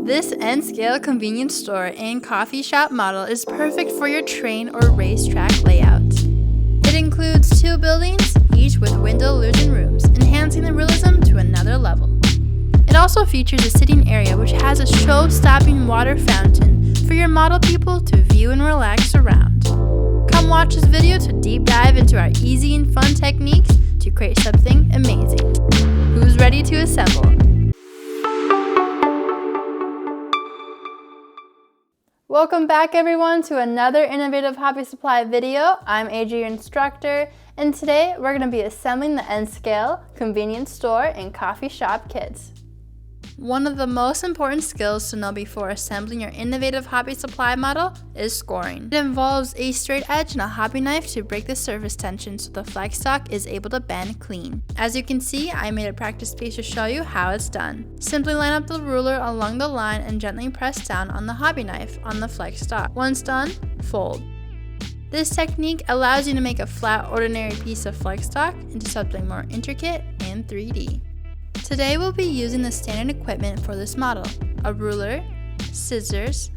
This N-scale convenience store and coffee shop model is perfect for your train or racetrack layout. It includes 2 buildings, each with window illusion rooms, enhancing the realism to another level. It also features a sitting area which has a show-stopping water fountain for your model people to view and relax around. Come watch this video to deep dive into our easy and fun techniques to create something amazing. Who's ready to assemble? Welcome back everyone to another innovative hobby supply video. I'm AJ, your instructor, and today we're going to be assembling the N-scale convenience store and coffee shop kits. One of the most important skills to know before assembling your innovative hobby supply model is scoring. It involves a straight edge and a hobby knife to break the surface tension so the flex stock is able to bend clean. As you can see, I made a practice piece to show you how it's done. Simply line up the ruler along the line and gently press down on the hobby knife on the flex stock. Once done, fold. This technique allows you to make a flat, ordinary piece of flex stock into something more intricate and 3D. Today we'll be using the standard equipment for this model: a ruler, scissors,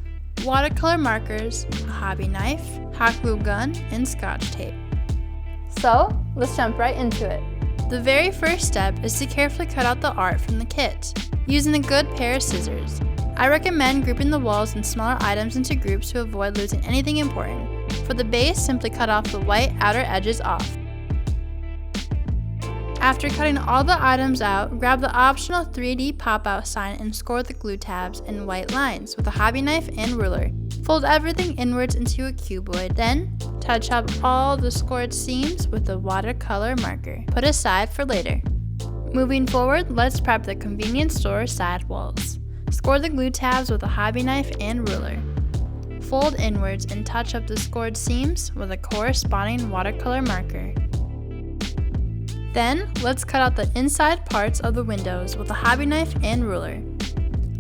watercolor markers, a hobby knife, hot glue gun, and scotch tape. So let's jump right into it. The very first step is to carefully cut out the art from the kit, using a good pair of scissors. I recommend grouping the walls and smaller items into groups to avoid losing anything important. For the base, simply cut off the white outer edges off. After cutting all the items out, grab the optional 3D pop-out sign and score the glue tabs in white lines with a hobby knife and ruler. Fold everything inwards into a cuboid, then touch up all the scored seams with a watercolor marker. Put aside for later. Moving forward, let's prep the convenience store side walls. Score the glue tabs with a hobby knife and ruler. Fold inwards and touch up the scored seams with a corresponding watercolor marker. Then, let's cut out the inside parts of the windows with a hobby knife and ruler.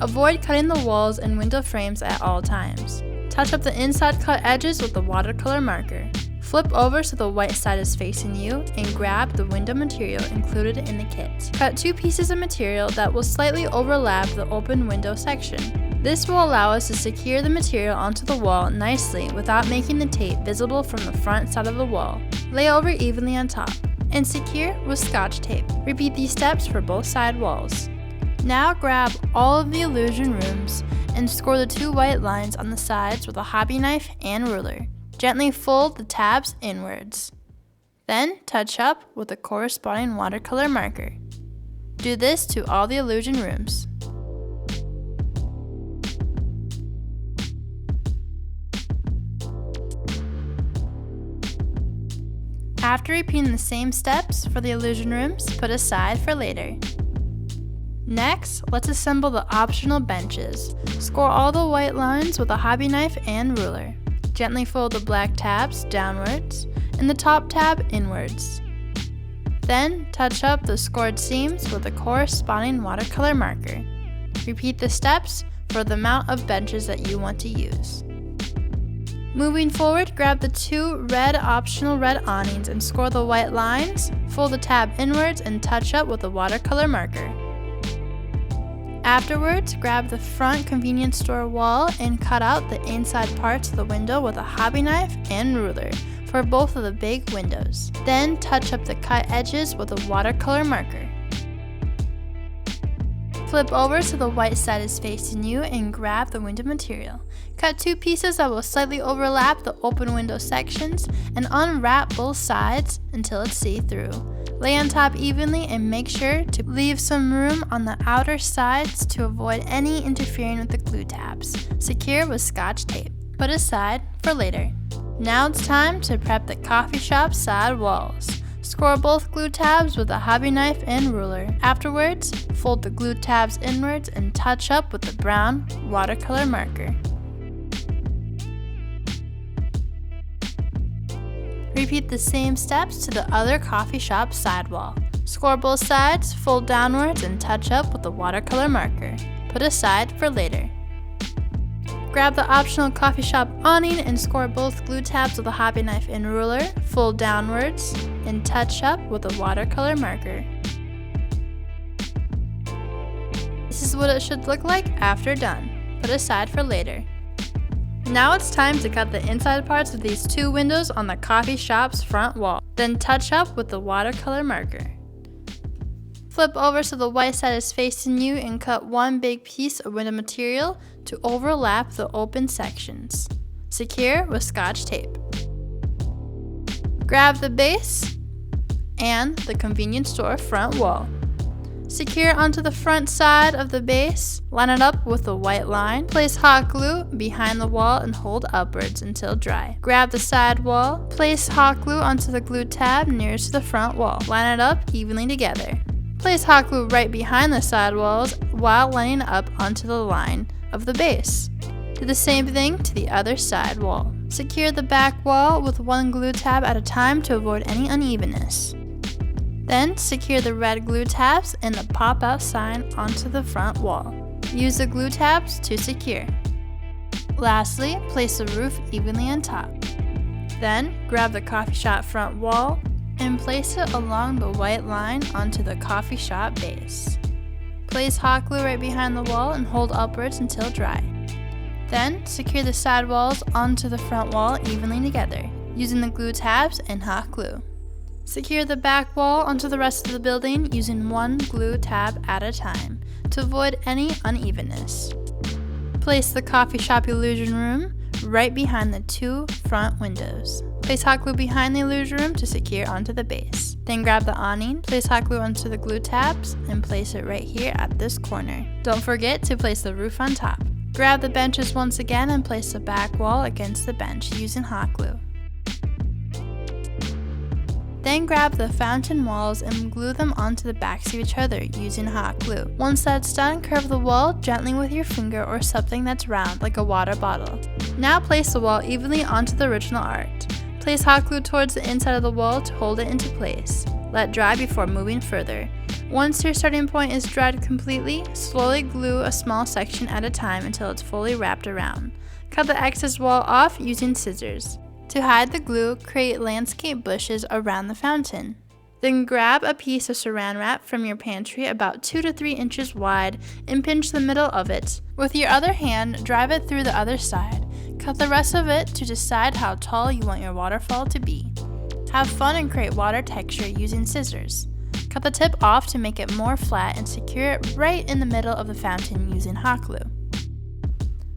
Avoid cutting the walls and window frames at all times. Touch up the inside cut edges with the watercolor marker. Flip over so the white side is facing you and grab the window material included in the kit. Cut 2 pieces of material that will slightly overlap the open window section. This will allow us to secure the material onto the wall nicely without making the tape visible from the front side of the wall. Lay over evenly on top and secure with scotch tape. Repeat these steps for both side walls. Now grab all of the illusion rooms and score the 2 white lines on the sides with a hobby knife and ruler. Gently fold the tabs inwards. Then touch up with a corresponding watercolor marker. Do this to all the illusion rooms. After repeating the same steps for the illusion rooms, put aside for later. Next, let's assemble the optional benches. Score all the white lines with a hobby knife and ruler. Gently fold the black tabs downwards and the top tab inwards. Then touch up the scored seams with a corresponding watercolor marker. Repeat the steps for the amount of benches that you want to use. Moving forward, grab the 2 optional red awnings and score the white lines, fold the tab inwards and touch up with a watercolor marker. Afterwards, grab the front convenience store wall and cut out the inside parts of the window with a hobby knife and ruler for both of the big windows. Then touch up the cut edges with a watercolor marker. Flip over so the white side is facing you and grab the window material. Cut 2 pieces that will slightly overlap the open window sections and unwrap both sides until it's see-through. Lay on top evenly and make sure to leave some room on the outer sides to avoid any interfering with the glue tabs. Secure with scotch tape. Put aside for later. Now it's time to prep the coffee shop side walls. Score both glue tabs with a hobby knife and ruler. Afterwards, fold the glue tabs inwards and touch up with the brown watercolor marker. Repeat the same steps to the other coffee shop side wall. Score both sides, fold downwards, and touch up with the watercolor marker. Put aside for later. Grab the optional coffee shop awning and score both glue tabs with a hobby knife and ruler, fold downwards, and touch up with a watercolor marker. This is what it should look like after done. put aside for later. Now it's time to cut the inside parts of these two windows on the coffee shop's front wall. Then touch up with the watercolor marker. Flip over so the white side is facing you and cut one big piece of window material to overlap the open sections. Secure with Scotch tape. Grab the base and the convenience store front wall. Secure onto the front side of the base, line it up with a white line, place hot glue behind the wall and hold upwards until dry. Grab the side wall, place hot glue onto the glue tab nearest to the front wall. Line it up evenly together. Place hot glue right behind the side walls while lining up onto the line of the base. Do the same thing to the other side wall. Secure the back wall with one glue tab at a time to avoid any unevenness. Then secure the red glue tabs and the pop-out sign onto the front wall. Use the glue tabs to secure. Lastly, place the roof evenly on top. Then grab the coffee shop front wall and place it along the white line onto the coffee shop base. Place hot glue right behind the wall and hold upwards until dry. Then secure the side walls onto the front wall evenly together, using the glue tabs and hot glue. Secure the back wall onto the rest of the building using one glue tab at a time to avoid any unevenness. Place the coffee shop illusion room right behind the two front windows. Place hot glue behind the illusion room to secure onto the base. Then grab the awning, place hot glue onto the glue tabs, and place it right here at this corner. Don't forget to place the roof on top. Grab the benches once again and place the back wall against the bench using hot glue. Then grab the fountain walls and glue them onto the backs of each other using hot glue. Once that's done, curve the wall gently with your finger or something that's round like a water bottle. Now place the wall evenly onto the original art. Place hot glue towards the inside of the wall to hold it into place. Let dry before moving further. Once your starting point is dried completely, slowly glue a small section at a time until it's fully wrapped around. Cut the excess wall off using scissors. To hide the glue, create landscape bushes around the fountain. Then grab a piece of saran wrap from your pantry about 2 to 3 inches wide and pinch the middle of it. With your other hand, drive it through the other side. Cut the rest of it to decide how tall you want your waterfall to be. Have fun and create water texture using scissors. Cut the tip off to make it more flat and secure it right in the middle of the fountain using hot glue.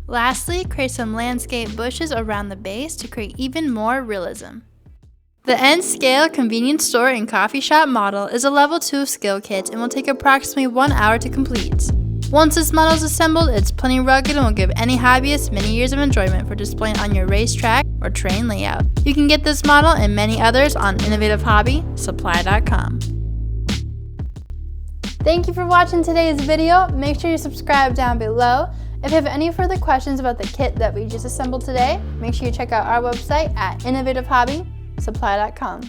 Lastly, create some landscape bushes around the base to create even more realism. The N-Scale convenience store and coffee shop model is a level 2 skill kit and will take approximately 1 hour to complete. Once this model is assembled, it's plenty rugged and will give any hobbyist many years of enjoyment for displaying on your racetrack or train layout. You can get this model and many others on innovativehobbysupply.com. Thank you for watching today's video. Make sure you subscribe down below. If you have any further questions about the kit that we just assembled today, make sure you check out our website at innovativehobbysupply.com.